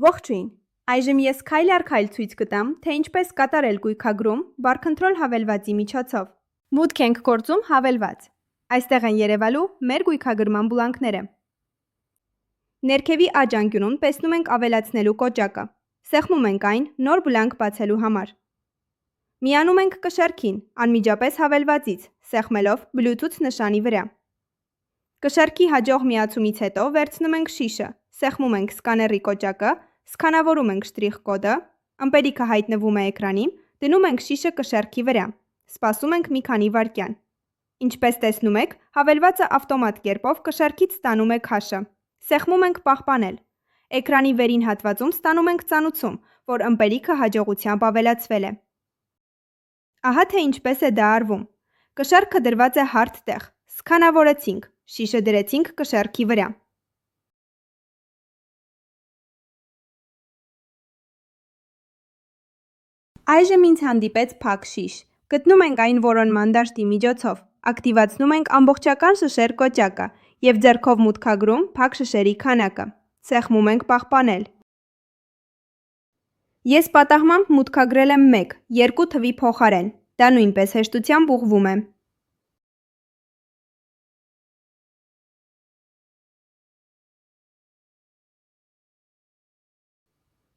Ողջույն, այժմ ես քայլ առ քայլ ցույց կտամ, թե ինչպես կատարել գույքագրում բարքընտրոլ հավելվածի միջոցով։ Մուտք ենք գործում հավելված։ Այստեղ են երևալու մեր գույքագրման բլանքները։ Ներքևի աջ անկյունում տեսնում ենք ավելացնելու կոճակը։ Սեղմում ենք այն նոր բլանք բացելու համար։ Միանում ենք կշեռքին, անմիջապես հավելվածից, սեղմելով Bluetooth նշանի վրա։ Կշեռքի հաջող միացումից հետո վերցնում ենք շիշը, սեղմում ենք սկաների կոճակը, սկանավորում ենք շտրիխ կոդը, ըմպելիքը հայտնվում է էկրանին, դնում ենք շիշը կշեռքի վրա, սպասում ենք մի քանի վայրկյան։ Ինչպես տեսնում եք, հավելվածը ավտոմատ կերպով կշեռքից ստանում է քաշը, սեղմում ենք պահպանել։ Էկրանի վերին հատվածում ստանում ենք ծանուցում, որ ըմպելիքը հաջողությամբ ավելացվել է։ Ահա թե ինչպես է դա արվում։ Կշեռքը դրված է հարթ տեղ, սկանավորեցինք, շիշը դրեցինք կշեռքի վրա։ Այժմ ինձ հանդիպեց փակ շիշ։ Գտնում ենք այն որոնման դաշտի միջոցով, ակտիվացնում ենք ամբողջական շշեր կոճակը և ձեռքով մուտքագրում փակ շշերի քանակը։ Սեղմում ենք պահպանել։ Ես պատահմամբ մուտքագրել եմ 1, 2 թվի փոխարեն, դա նույնպես հեշտությամբ ուղղվում է։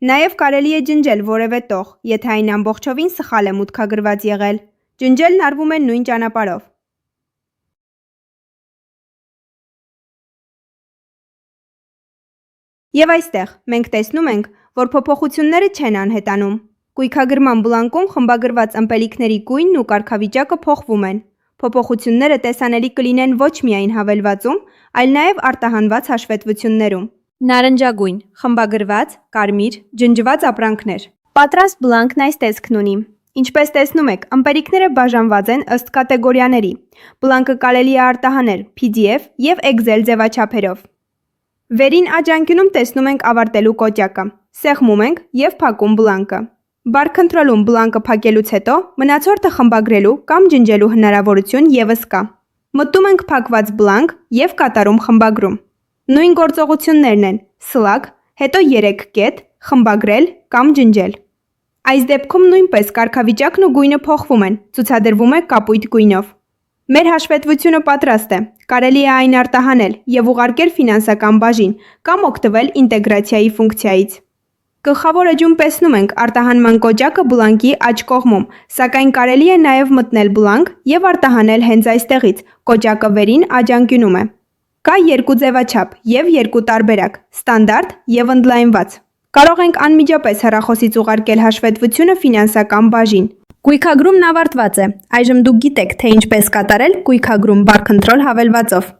Նաև կարելի է ջնջել որևէ տող, եթե այն ամբողջովին սխալ է մուտքագրված եղել։ Ջնջելն արվում է նույն ճանապարհով։ Եվ այստեղ մենք տեսնում ենք, որ փոփոխությունները չեն անհետանում։ Գույքագրման բլանկում խմբագրված ըմպելիքների գույնն ու կարգավիճակը փոխվում են։ Փոփոխությունները տեսանելի կլինեն ոչ միայն հավելվածում, այլ նաև արտահանված հաշվետվություններում։ Նարնջագույն, խմբագրված, կարմիր, ջնջված ապրանքներ։ Պատրաստ բլանկն այս տեսքն ունի։ Ինչպես տեսնում եք, ըմպելիքները բաժանված են ըստ կատեգորիաների։ Բլանկը կարելի է արտահանել PDF և Excel ձևաչափերով։ Վերին աջ անկյունում տեսնում ենք ավարտելու կոճակը։ Սեղմում ենք և փակում բլանկը։ Բարքընտրոլում բլանկը փակելուց հետո մնացորդը խմբագրելու կամ ջնջելու հնարավորություն ևս կա։ Մտնում ենք փակված բլանկ և կատարում խմբագրում։ Նույն գործողություններն են՝ սլաք, հետո 3 կետ, խմբագրել կամ ջնջել։ Այս դեպքում նույնպես կարգավիճակն ու գույնը փոխվում են, ցուցադրվում է կապույտ գույնով։ Մեր հաշվետվությունը պատրաստ է, կարելի է այն արտահանել և ուղարկել ֆինանսական բաժին կամ օգտվել ինտեգրացիայի ֆունկցիայից։ Գլխավոր էջում տեսնում ենք արտահանման կոճակը բլանկի աջ կողմում, սակայն կարելի է նաև մտնել բլանկ և արտահանել հենց այստեղից, կոճակը վերին աջ անկյունում է։ Կա 2 ձևաչափ և 2 տարբերակ՝ ստանդարտ և ընդլայնված։ Կարող ենք անմիջապես հեռախոսից ուղարկել հաշվետվությունը ֆինանսական բաժին։ Գույքագրումն ավարտված է։ Այժմ դուք գիտեք, թե ինչպես կատարել գույքագրում բարքընտրոլ հավելվածով։